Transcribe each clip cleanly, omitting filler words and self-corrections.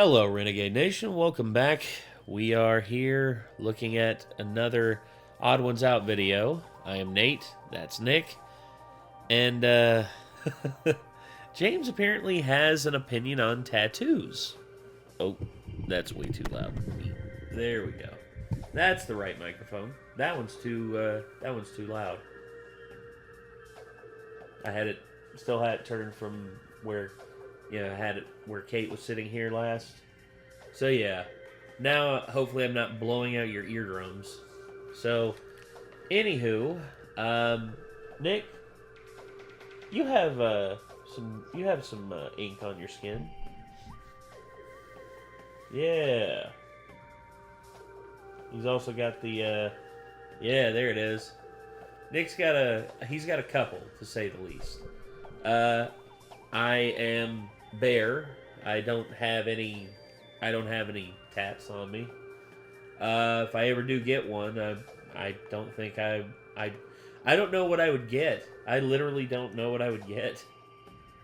Hello, Renegade Nation. Welcome back. We are here looking at another Odd Ones Out video. I am Nate. That's Nick. And, James apparently has an opinion on tattoos. Oh, that's way too loud. There we go. That's the right microphone. That one's too loud. I still had it turned from where... I had it where Kate was sitting here last. So yeah, now hopefully I'm not blowing out your eardrums. So, anywho, Nick, you have some ink on your skin. Yeah. He's also got the yeah, there it is. Nick's he's got a couple, to say the least. I am bare. I don't have any tats on me. If I ever do get one, I don't think I don't know what I would get. I literally don't know what I would get.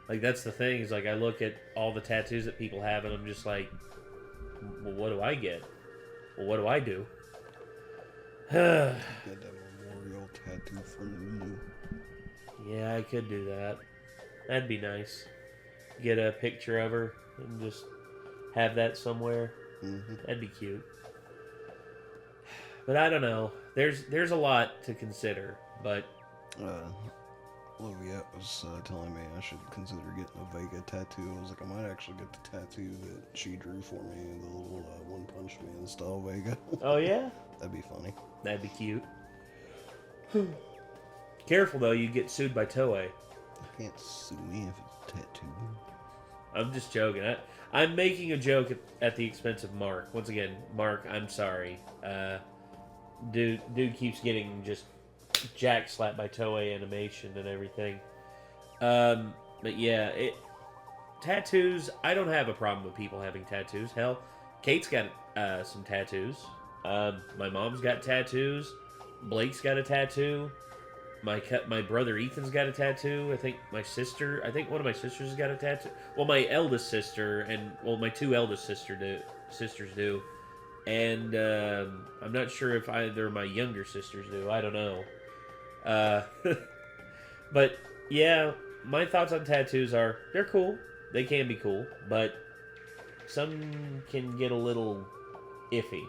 Like, that's the thing, is like I look at all the tattoos that people have and I'm just like, well, what do I get? Well, what do I do? Get that memorial tattoo from you. Yeah, I could do that. That'd be nice. Get a picture of her and just have that somewhere. Mm-hmm. That'd be cute. But I don't know. There's a lot to consider, but... Olivia was telling me I should consider getting a Vega tattoo. I was like, I might actually get the tattoo that she drew for me, the little One Punch Man style Vega. Oh, yeah? That'd be funny. That'd be cute. Careful, though, you get sued by Toei. You can't sue me if it's a tattoo. I'm just joking. I'm making a joke at the expense of Mark. Once again, Mark, I'm sorry. Dude keeps getting just jack slapped by Toei Animation and everything. But yeah, tattoos. I don't have a problem with people having tattoos. Hell, Kate's got some tattoos. My mom's got tattoos. Blake's got a tattoo. My brother Ethan's got a tattoo. I think one of my sisters has got a tattoo. Well, my eldest sister my two eldest sisters do. And I'm not sure if either of my younger sisters do. I don't know. But yeah, my thoughts on tattoos are they're cool. They can be cool, but some can get a little iffy.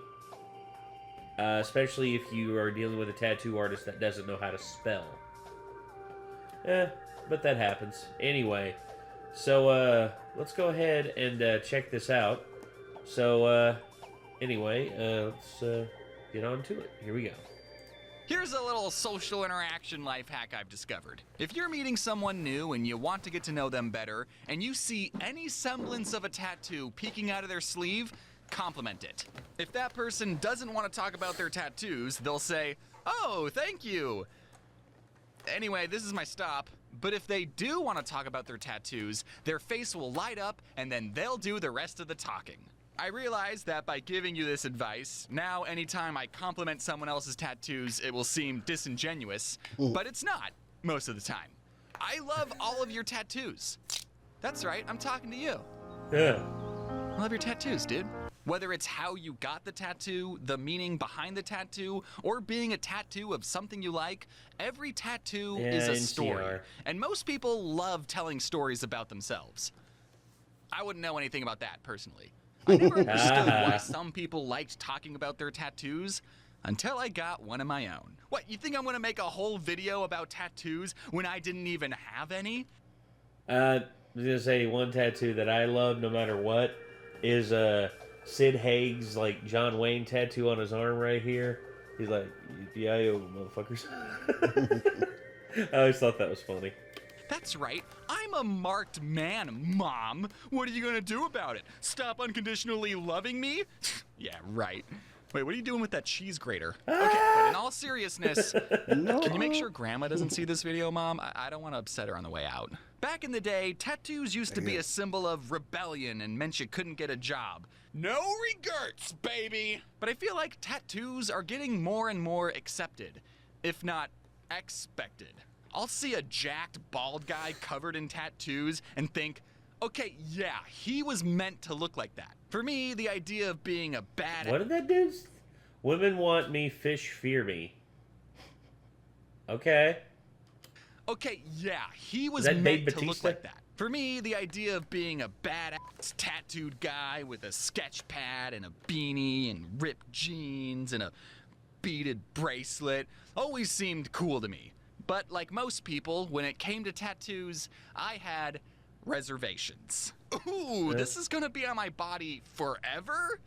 Especially if you are dealing with a tattoo artist that doesn't know how to spell. But that happens. Anyway, so let's go ahead and check this out. So anyway, let's get on to it. Here we go. Here's a little social interaction life hack I've discovered. If you're meeting someone new and you want to get to know them better, and you see any semblance of a tattoo peeking out of their sleeve, compliment it. If that person doesn't want to talk about their tattoos, they'll say, "Oh, thank you." Anyway, this is my stop. But if they do want to talk about their tattoos, their face will light up and then they'll do the rest of the talking. I realize that by giving you this advice, now anytime I compliment someone else's tattoos, it will seem disingenuous, but it's not most of the time. I love all of your tattoos. That's right, I'm talking to you. Yeah. I love your tattoos, dude. Whether it's how you got the tattoo, the meaning behind the tattoo, or being a tattoo of something you like, every tattoo is a story. NCR. And most people love telling stories about themselves. I wouldn't know anything about that, personally. I never understood why some people liked talking about their tattoos until I got one of my own. What, you think I'm gonna make a whole video about tattoos when I didn't even have any? I was gonna say one tattoo that I love no matter what is Sid Haig's like John Wayne tattoo on his arm right here. He's like, "Yippee-yi-yo, motherfuckers." I always thought that was funny. That's right. I'm a marked man, Mom. What are you gonna do about it? Stop unconditionally loving me? Yeah, right. Wait, what are you doing with that cheese grater? Okay, but in all seriousness, No. can you make sure Grandma doesn't see this video, Mom? I don't want to upset her on the way out. Back in the day, tattoos used to be a symbol of rebellion and meant you couldn't get a job. No regrets, baby! But I feel like tattoos are getting more and more accepted, if not expected. I'll see a jacked, bald guy covered in tattoos and think, Okay, yeah, he was meant to look like that. For me, the idea of being a badass... What did that do? Women want me, fish fear me. Okay. Okay, yeah, he was Is that meant Dave to Bautista? look like that. For me, the idea of being a badass tattooed guy with a sketch pad and a beanie and ripped jeans and a beaded bracelet always seemed cool to me. But like most people, when it came to tattoos, I had reservations. Ooh, this is gonna be on my body forever?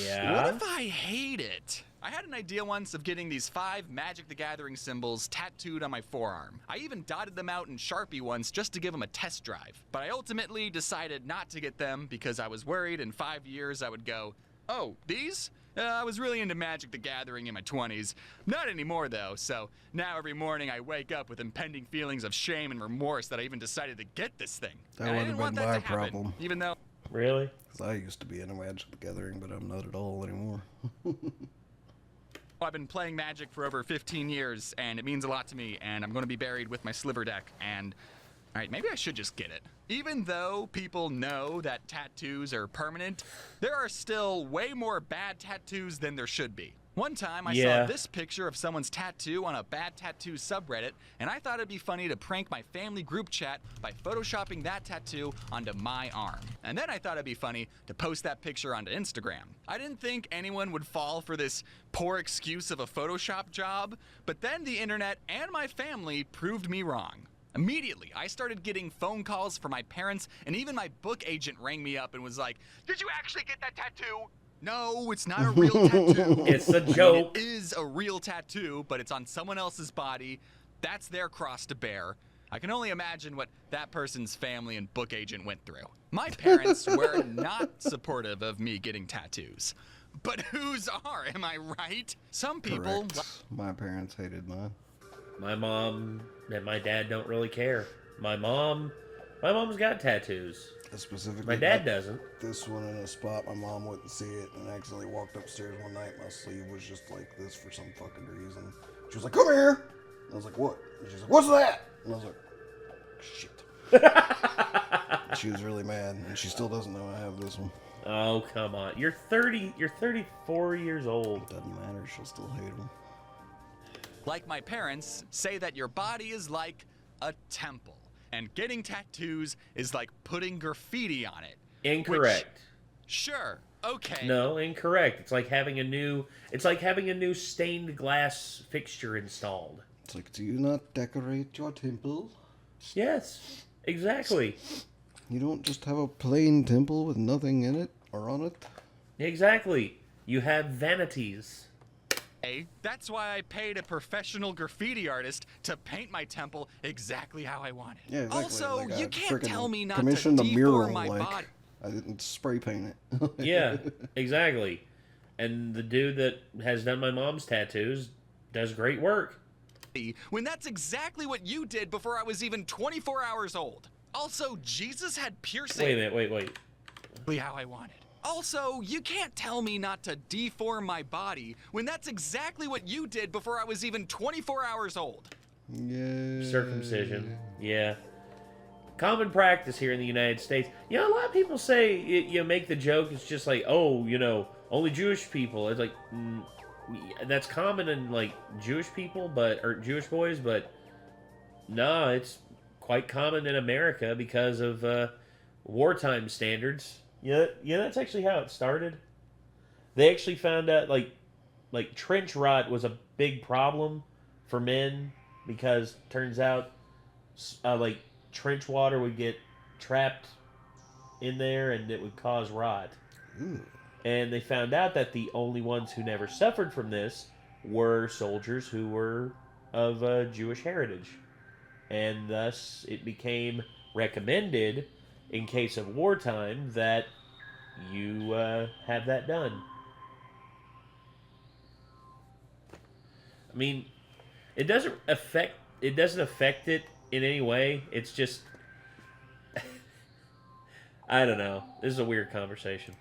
Yeah. What if I hate it? I had an idea once of getting these 5 Magic the Gathering symbols tattooed on my forearm. I even dotted them out in Sharpie once just to give them a test drive. But I ultimately decided not to get them because I was worried in 5 years I would go, oh, these? I was really into Magic the Gathering in my 20s. Not anymore, though, so now every morning I wake up with impending feelings of shame and remorse that I even decided to get this thing. That And I would didn't have want been that my to happen, problem. even though... Really? Because I used to be into Magic the Gathering, but I'm not at all anymore. I've been playing Magic for over 15 years, and it means a lot to me, and I'm going to be buried with my sliver deck, and... Alright, maybe I should just get it. Even though people know that tattoos are permanent, there are still way more bad tattoos than there should be. One time, I saw this picture of someone's tattoo on a bad tattoo subreddit, and I thought it'd be funny to prank my family group chat by photoshopping that tattoo onto my arm. And then I thought it'd be funny to post that picture onto Instagram. I didn't think anyone would fall for this poor excuse of a Photoshop job, but then the internet and my family proved me wrong. Immediately, I started getting phone calls from my parents, and even my book agent rang me up and was like, "Did you actually get that tattoo?" No, it's not a real tattoo. It's a joke. It is a real tattoo, but it's on someone else's body. That's their cross to bear. I can only imagine what that person's family and book agent went through. My parents were not supportive of me getting tattoos. But whose are, am I right? Some people... Correct. My parents hated mine. My mom and my dad don't really care. My mom's got tattoos. Specifically, My dad doesn't. This one in a spot, my mom wouldn't see it, and I accidentally walked upstairs one night. My sleeve was just like this for some fucking reason. She was like, "Come here!" And I was like, "What?" And she's like, "What's that?" And I was like, "Shit." She was really mad, and she still doesn't know I have this one. Oh, come on. You're 34 years old. Doesn't matter, she'll still hate him. Like my parents, say that your body is like a temple, and getting tattoos is like putting graffiti on it. Incorrect. Which, sure, okay. No, incorrect. It's like having a new stained glass fixture installed. It's like, do you not decorate your temple? Yes, exactly. You don't just have a plain temple with nothing in it or on it? Exactly. You have vanities. That's why I paid a professional graffiti artist to paint my temple exactly how I wanted. Yeah, exactly. Also, like you can't tell me not to commissioned a deform mural, my like, body. I didn't spray paint it. Yeah, exactly. And the dude that has done my mom's tattoos does great work. When that's exactly what you did before I was even 24 hours old. Also, Jesus had piercing. Wait a minute, wait. Exactly how I wanted. Also, you can't tell me not to deform my body when that's exactly what you did before I was even 24 hours old. Yeah. Circumcision. Yeah. Common practice here in the United States. You know, a lot of people say, you make the joke, it's just like, oh, only Jewish people. It's like, that's common in, like, Jewish people, or Jewish boys, but no, it's quite common in America because of wartime standards. Yeah, that's actually how it started. They actually found out, like trench rot was a big problem for men because turns out, like, trench water would get trapped in there and it would cause rot. Ooh. And they found out that the only ones who never suffered from this were soldiers who were of Jewish heritage. And thus, it became recommended in case of wartime that you have that done. I mean, it doesn't affect it in any way. It's just I don't know. This is a weird conversation.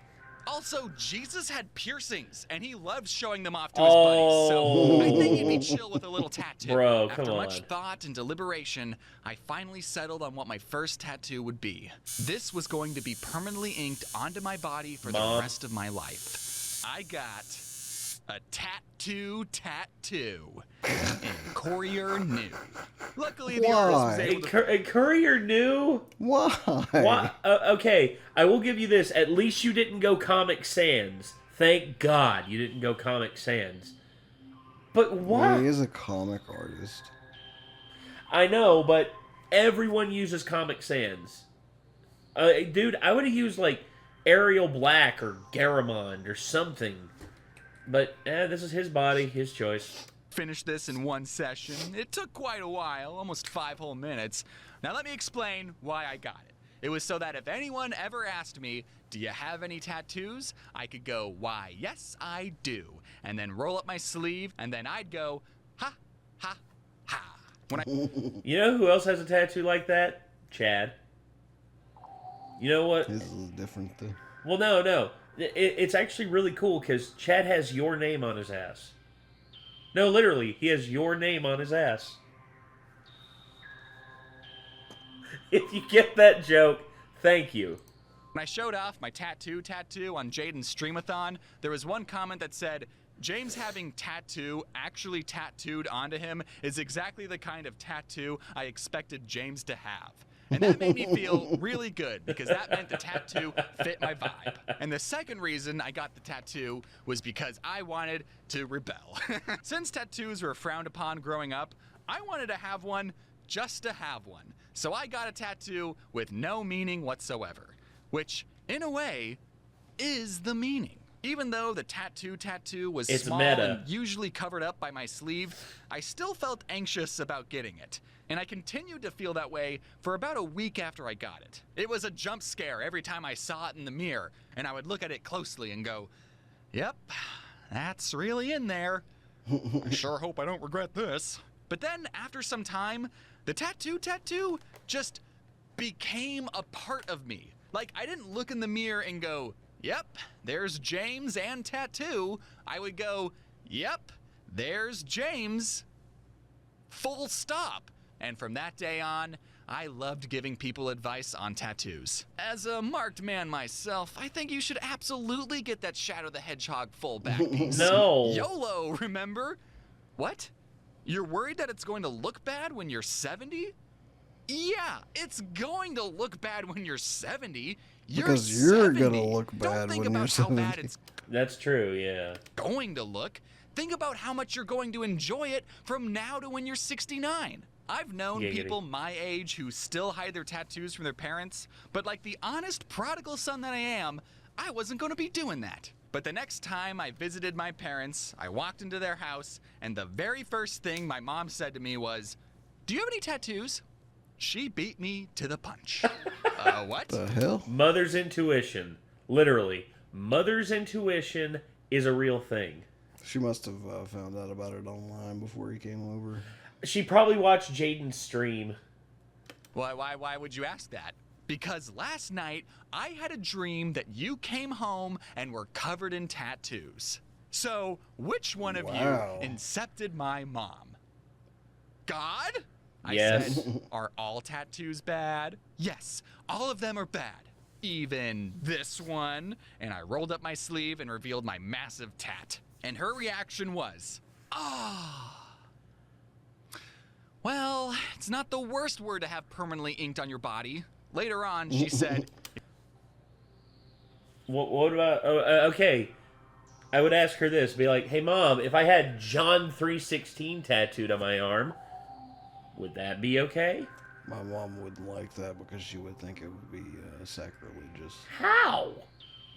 Also, Jesus had piercings, and he loved showing them off to his buddies, so I think he'd be chill with a little tattoo. Bro, After come much on. thought and deliberation, I finally settled on what my first tattoo would be. This was going to be permanently inked onto my body for the rest of my life. I got a tattoo, and Courier knew. Luckily, the artist was able to... A courier knew? Why? Why? Okay, I will give you this. At least you didn't go Comic Sans. Thank God you didn't go Comic Sans. But why? Well, he is a comic artist. I know, but everyone uses Comic Sans. Dude, I would have used, like, Arial Black or Garamond or something. But, this is his body, his choice. Finished this in one session. It took quite a while, almost 5 whole minutes. Now let me explain why I got it. It was so that if anyone ever asked me, do you have any tattoos? I could go, why, yes, I do. And then roll up my sleeve, and then I'd go, ha, ha, ha. When I... You know who else has a tattoo like that? Chad. You know what? His is different, though. Well, no. It's actually really cool because Chad has your name on his ass. No, literally, he has your name on his ass. If you get that joke, thank you. When I showed off my tattoo on Jaden's Streamathon, there was one comment that said, James having tattoo actually tattooed onto him is exactly the kind of tattoo I expected James to have. And that made me feel really good because that meant the tattoo fit my vibe. And the second reason I got the tattoo was because I wanted to rebel. Since tattoos were frowned upon growing up, I wanted to have one just to have one. So I got a tattoo with no meaning whatsoever, which, in a way, is the meaning. Even though the tattoo was It's small meta. and usually covered up by my sleeve, I still felt anxious about getting it. And I continued to feel that way for about a week after I got it. It was a jump scare every time I saw it in the mirror, and I would look at it closely and go, yep, that's really in there. I sure hope I don't regret this. But then, after some time, the tattoo just became a part of me. Like, I didn't look in the mirror and go, yep, there's James and tattoo. I would go, yep, there's James. Full stop. And from that day on, I loved giving people advice on tattoos. As a marked man myself, I think you should absolutely get that Shadow the Hedgehog full back piece. No. YOLO, remember? What? You're worried that it's going to look bad when you're 70? Yeah, it's going to look bad when you're 70. Because you're 70. gonna look Don't bad think when about you're how bad 70. it's That's true, yeah. going to look. Think about how much you're going to enjoy it from now to when you're 69. I've known Giggity. people my age who still hide their tattoos from their parents, but like the honest prodigal son that I am, I wasn't going to be doing that. But the next time I visited my parents, I walked into their house, and the very first thing my mom said to me was, "Do you have any tattoos?" She beat me to the punch. What? The hell? Mother's intuition. Literally. Mother's intuition is a real thing. She must have found out about it online before he came over. She probably watched Jaden's stream. Why would you ask that? Because last night, I had a dream that you came home and were covered in tattoos. So, which one of Wow. you incepted my mom? God? I Yes. said, are all tattoos bad? Yes, all of them are bad. Even this one. And I rolled up my sleeve and revealed my massive tat. And her reaction was, ah. Well, it's not the worst word to have permanently inked on your body. Later on, she said, What about... okay. I would ask her this. Be like, hey, Mom, if I had John 3:16 tattooed on my arm, would that be okay? My mom wouldn't like that because she would think it would be sacrilegious. How?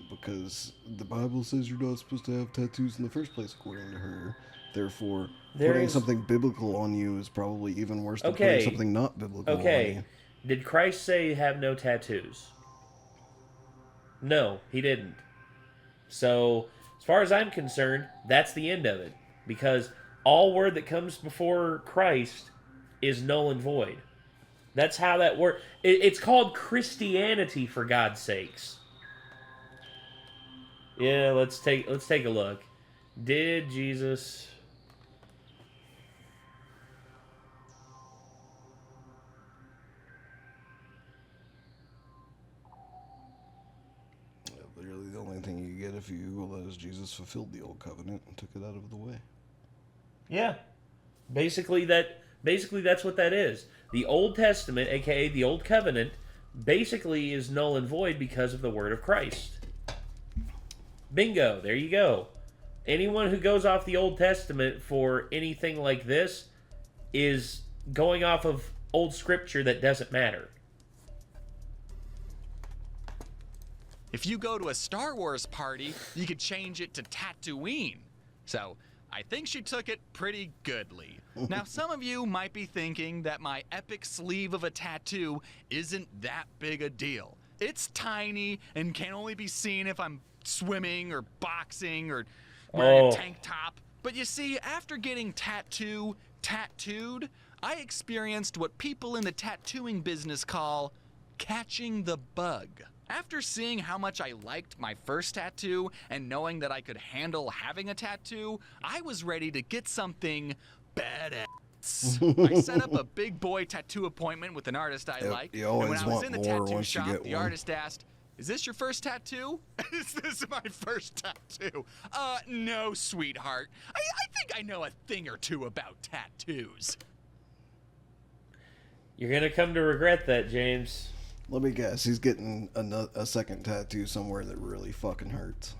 Because the Bible says you're not supposed to have tattoos in the first place, according to her. Therefore, There putting is- something biblical on you is probably even worse than Okay. putting something not biblical on Okay. you. Did Christ say have no tattoos? No, he didn't. So, as far as I'm concerned, that's the end of it. Because all word that comes before Christ is null and void. That's how that works. It's called Christianity, for God's sakes. Yeah, let's take a look. Did Jesus? Literally, the only thing you get if you Google that is Jesus fulfilled the old covenant and took it out of the way. Yeah. Basically that's what that is. The Old Testament, aka the Old Covenant, basically is null and void because of the word of Christ. Bingo, there you go. Anyone who goes off the Old Testament for anything like this is going off of old scripture that doesn't matter. If you go to a Star Wars party, you could change it to Tatooine. So, I think she took it pretty goodly. Now, some of you might be thinking that my epic sleeve of a tattoo isn't that big a deal. It's tiny and can only be seen if I'm swimming or boxing or wearing a tank top. But you see, after getting tattooed, I experienced what people in the tattooing business call catching the bug. After seeing how much I liked my first tattoo and knowing that I could handle having a tattoo, I was ready to get something badass. I set up a big boy tattoo appointment with an artist I liked. You always and when I was in the want more tattoo once you shop, get the one. artist asked, "Is this your first tattoo?" "Is this my first tattoo?" No, sweetheart. I think I know a thing or two about tattoos." You're gonna come to regret that, James. Let me guess, he's getting a second tattoo somewhere that really fucking hurts.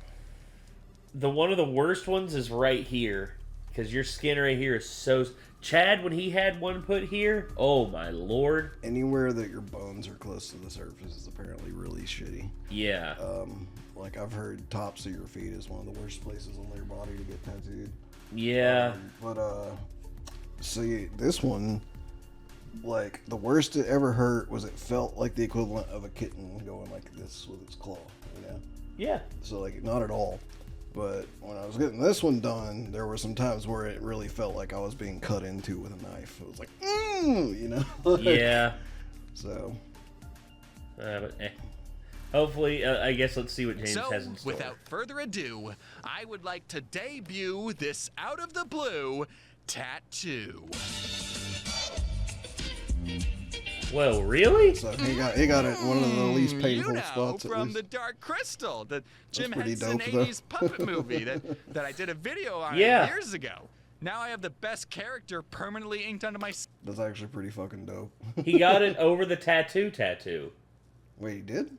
One of the worst ones is right here, because your skin right here is so... Chad, when he had one put here, oh my lord. Anywhere that your bones are close to the surface is apparently really shitty. Yeah. Like I've heard tops of your feet is one of the worst places on their body to get tattooed. Yeah. See, this one, like, the worst it ever hurt was it felt like the equivalent of a kitten going like this with its claw, you know? Yeah. So, like, not at all. But when I was getting this one done, there were some times where it really felt like I was being cut into with a knife. It was like, you know? Yeah. So. But, hopefully, I guess let's see what James has in So, store. without further ado, I would like to debut this out of the blue tattoo. Whoa, really? So he got it in one of the least painful you know, spots. from The Dark Crystal, the Jim pretty Henson dope, though. 80s puppet movie that I did a video on Yeah. years ago. Now I have the best character permanently inked onto my skin. That's actually pretty fucking dope. He got it over the tattoo. Wait, he did?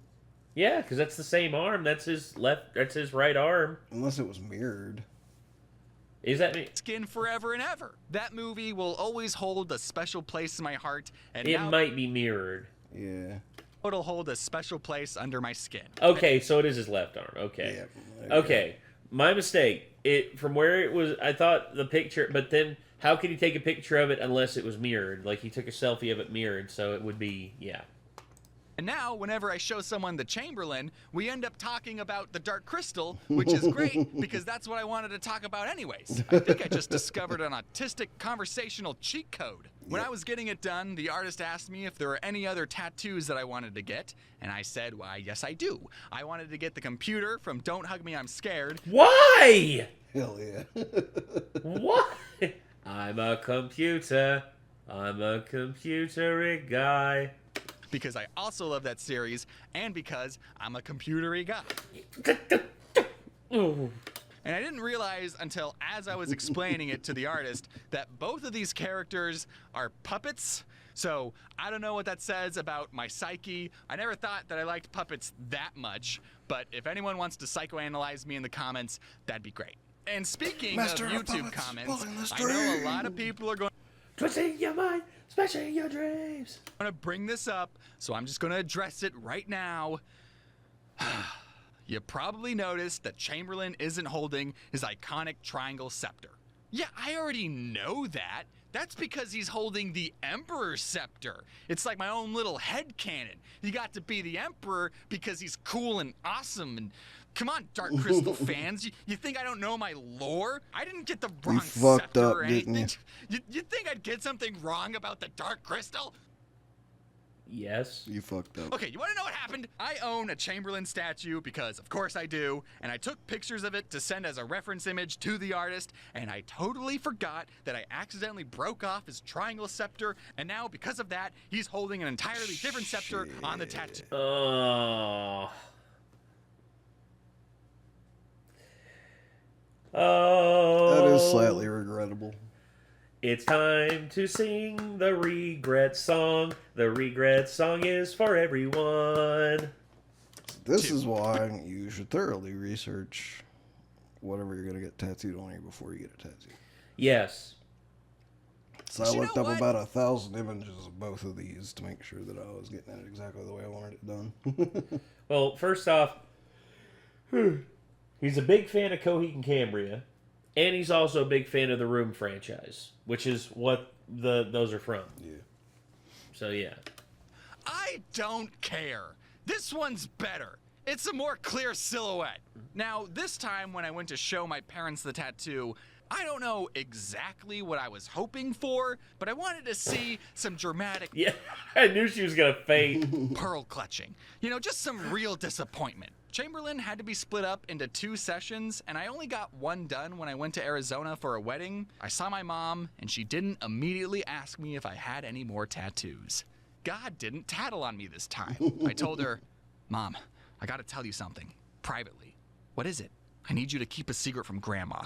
Yeah, because that's the same arm. That's his right arm. Unless it was mirrored. Is that me? Skin forever and ever. That movie will always hold a special place in my heart, and It now might be mirrored. Yeah. it'll hold a special place under my skin. Okay, so it is his left arm. Okay. Yeah. Okay. My mistake. From where it was, I thought the picture, but then how could he take a picture of it unless it was mirrored? Like he took a selfie of it mirrored, so it would be, yeah. And now, whenever I show someone the Chamberlain, we end up talking about the Dark Crystal, which is great because that's what I wanted to talk about anyways. I think I just discovered an autistic conversational cheat code. When I was getting it done, the artist asked me if there were any other tattoos that I wanted to get, and I said, why, yes I do. I wanted to get the computer from Don't Hug Me, I'm Scared. Why? Hell yeah. What? I'm a computer guy. Because I also love that series, and because I'm a computery guy. Ooh. And I didn't realize until as I was explaining it to the artist that both of these characters are puppets. So I don't know what that says about my psyche. I never thought that I liked puppets that much, but if anyone wants to psychoanalyze me in the comments, that'd be great. And speaking Master of of YouTube puppets, comments, pulling the I know a lot of string. people are going Twisting your mind, smashing your dreams. to bring this up, so I'm just going to address it right now. You probably noticed that Chamberlain isn't holding his iconic triangle scepter. Yeah, I already know that. That's because he's holding the Emperor's scepter. It's like my own little headcanon. He got to be the Emperor because he's cool and awesome and... Come on, Dark Crystal fans. You think I don't know my lore? I didn't get the wrong fucked scepter up, or didn't anything. You think I'd get something wrong about the Dark Crystal? Yes. You fucked up. Okay, you want to know what happened? I own a Chamberlain statue because, of course, I do, and I took pictures of it to send as a reference image to the artist, and I totally forgot that I accidentally broke off his triangle scepter, and now, because of that, he's holding an entirely different scepter on the tattoo. Oh. That is slightly regrettable. It's time to sing the regret song. The regret song is for everyone. This is why you should thoroughly research whatever you're going to get tattooed on you before you get a tattoo. Yes. So I looked up about 1,000 images of both of these to make sure that I was getting it exactly the way I wanted it done. Well, first off, he's a big fan of Coheed and Cambria, and he's also a big fan of the Room franchise, which is what those are from. Yeah. So, yeah. I don't care. This one's better. It's a more clear silhouette. Now, this time when I went to show my parents the tattoo, I don't know exactly what I was hoping for, but I wanted to see some dramatic Yeah, I knew she was going to faint. pearl clutching. You know, just some real disappointment. Chamberlain had to be split up into 2 sessions, and I only got one done when I went to Arizona for a wedding. I saw my mom, and she didn't immediately ask me if I had any more tattoos. God didn't tattle on me this time. I told her, Mom, I gotta tell you something, privately. What is it? I need you to keep a secret from Grandma.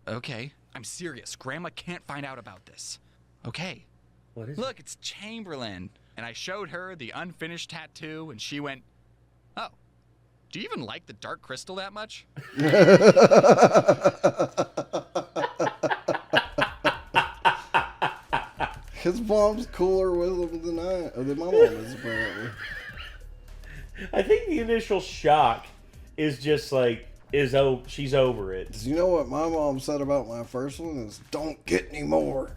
Okay, I'm serious. Grandma can't find out about this. Okay. What is Look, it's Chamberlain. And I showed her the unfinished tattoo, and she went, oh, do you even like the dark crystal that much? His mom's cooler with him than my mom is, apparently. I think the initial shock is just like, she's over it. Do you know what my mom said about my first one? Is don't get any more.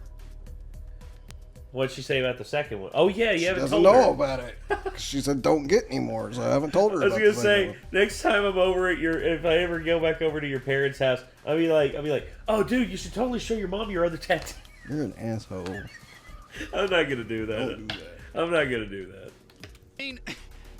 What'd she say about the second one? Oh, yeah, you haven't Doesn't told her. know about it. She said don't get any more, so I haven't told her I was about gonna the say, second one. next time I'm over at if I ever go back over to your parents' house, I'll be like, oh, dude, you should totally show your mom your other tattoo. You're an asshole. I'm not gonna do that. Don't do that. I'm not gonna do that. I mean,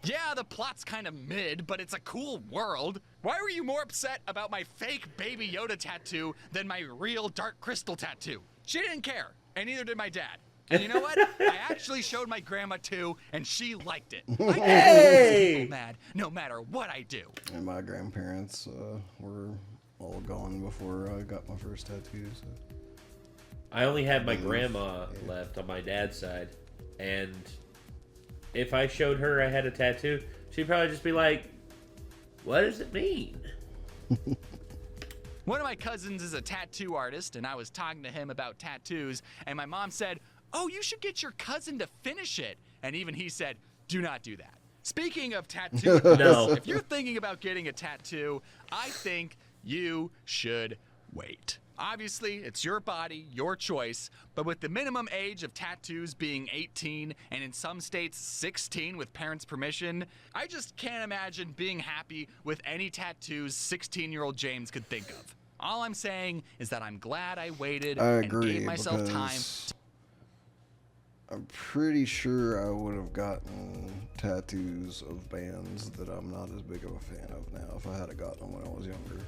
yeah, the plot's kind of mid, but it's a cool world. Why were you more upset about my fake Baby Yoda tattoo than my real dark crystal tattoo? She didn't care, and neither did my dad. And you know what? I actually showed my grandma too, and she liked it. I Hey! get mad no matter what I do. And my grandparents were all gone before I got my first tattoo. So. I only had my grandma left on my dad's side, and if I showed her I had a tattoo, she'd probably just be like, what does it mean? One of my cousins is a tattoo artist, and I was talking to him about tattoos, and my mom said, oh, you should get your cousin to finish it. And even he said, do not do that. Speaking of tattoo advice, No. if you're thinking about getting a tattoo, I think you should wait. Obviously, it's your body, your choice, but with the minimum age of tattoos being 18 and in some states 16 with parents' permission, I just can't imagine being happy with any tattoos 16-year-old James could think of. All I'm saying is that I'm glad I waited I and agree, gave myself time. because I'm pretty sure I would have gotten tattoos of bands that I'm not as big of a fan of now if I had gotten them when I was younger.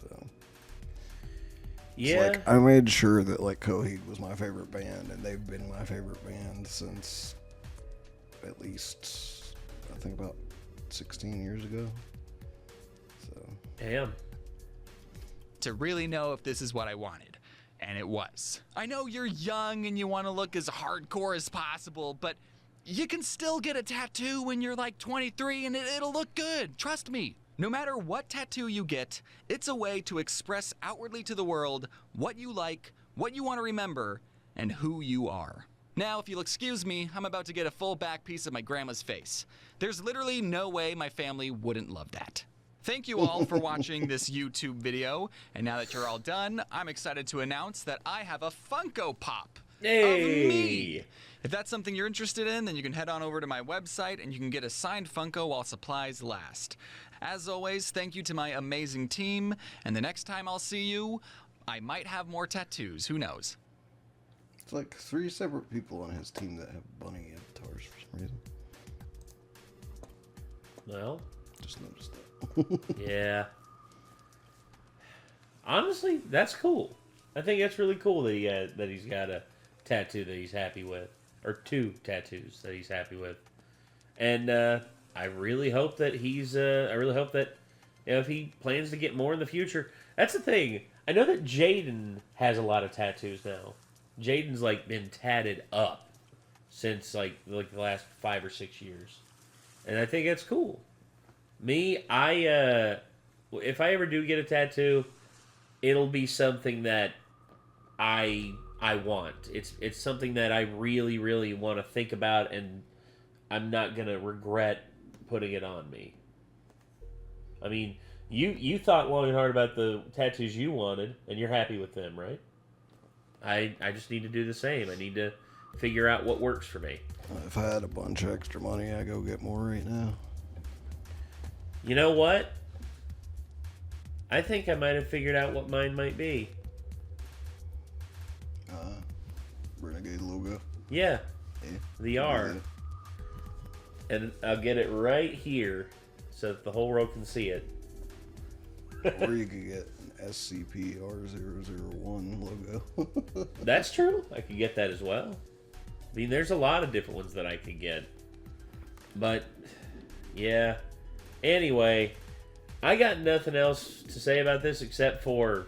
So Yeah. it's like, I made sure that like Coheed was my favorite band, and they've been my favorite band since at least I think about 16 years ago. So Damn. To really know if this is what I wanted. And it was. I know you're young and you want to look as hardcore as possible, but you can still get a tattoo when you're like 23 and it'll look good. Trust me. No matter what tattoo you get, it's a way to express outwardly to the world what you like, what you want to remember, and who you are. Now, if you'll excuse me, I'm about to get a full back piece of my grandma's face. There's literally no way my family wouldn't love that. Thank you all for watching this YouTube video, and now that you're all done, I'm excited to announce that I have a Funko Pop of me. If that's something you're interested in, then you can head on over to my website and you can get a signed Funko while supplies last. As always, thank you to my amazing team, and the next time I'll see you, I might have more tattoos, who knows? It's like 3 separate people on his team that have bunny avatars for some reason. Well, Just noticed that. yeah. Honestly, that's cool. I think that's really cool that he's got a tattoo that he's happy with, or 2 tattoos that he's happy with, and I really hope that if he plans to get more in the future. That's the thing. I know that Jaden has a lot of tattoos now. Jaden's like been tatted up since like the last 5 or 6 years, and I think that's cool. Me, if I ever do get a tattoo, it'll be something that I want. It's something that I really, really want to think about, and I'm not gonna regret putting it on me. I mean, you thought long and hard about the tattoos you wanted, and you're happy with them, right? I just need to do the same. I need to figure out what works for me. If I had a bunch of extra money, I'd go get more right now. You know what? I think I might have figured out what mine might be. Renegade logo. Yeah. Yeah. The R. And I'll get it right here so that the whole world can see it. Or you could get an SCP-R001 logo. That's true. I could get that as well. I mean, there's a lot of different ones that I could get. But, yeah. Anyway, I got nothing else to say about this except for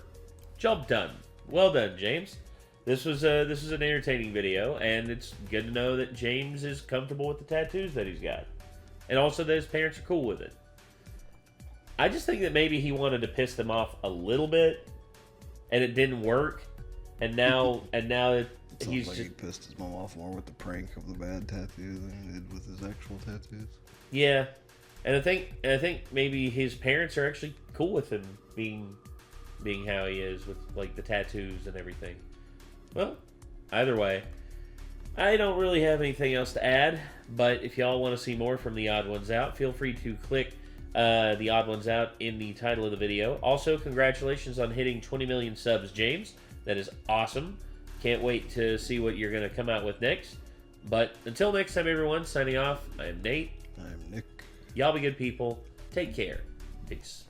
job done. Well done, James. This was an entertaining video, and it's good to know that James is comfortable with the tattoos that he's got, and also that his parents are cool with it. I just think that maybe he wanted to piss them off a little bit, and it didn't work, and now he's like he pissed his mom off more with the prank of the bad tattoo than he did with his actual tattoos. Yeah, and I think maybe his parents are actually cool with him being how he is with like the tattoos and everything. Well, either way, I don't really have anything else to add, but if y'all want to see more from the Odd Ones Out, feel free to click the Odd Ones Out in the title of the video. Also, congratulations on hitting 20 million subs, James. That is awesome. Can't wait to see what you're going to come out with next. But until next time, everyone, signing off, I'm Nate. I'm Nick. Y'all be good people. Take care. Peace.